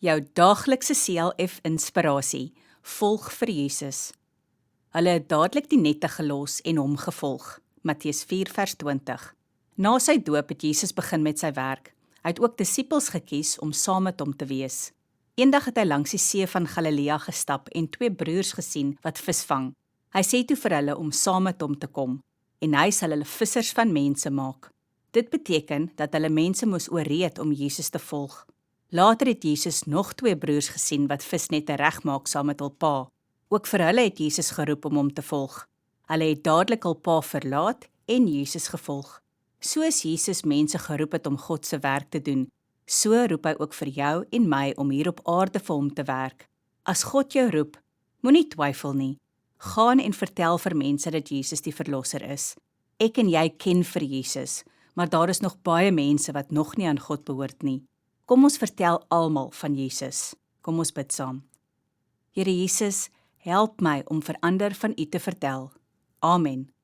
jou daaglikse CLF inspirasie, volg vir Jesus. Hulle het dadelik die nette gelos en hom gevolg. Matteus 4 vers 20. Na sy doop het Jesus begin met sy werk. Hy het ook disippels gekies om saam met hom te wees. Eendag het hy langs die see van Galilea gestap en 2 broers gesien wat vis vang. Hy sê toe vir hulle om saam met hom te kom en hy sal hulle vissers van mense maak. Dit beteken dat hulle mense moes ooreed om Jesus te volg. Later het Jesus nog 2 broers gesien wat visnette regmaak saam met hul pa. Ook vir hulle het Jesus geroep om hom te volg. Hulle het dadelik hul pa verlaat en Jesus gevolg. Soos Jesus mense geroep het om God se werk te doen, so roep hy ook vir jou en my om hier op aarde vir hom te werk. As God jou roep, moenie twyfel nie. Gaan en vertel vir mense dat Jesus die verlosser is. Ek en jy ken vir Jesus, maar daar is nog baie mense wat nog nie aan God behoort nie. Kom ons vertel almal van Jesus. Kom ons bid saam. Here Jesus, help my om vir ander van U te vertel. Amen.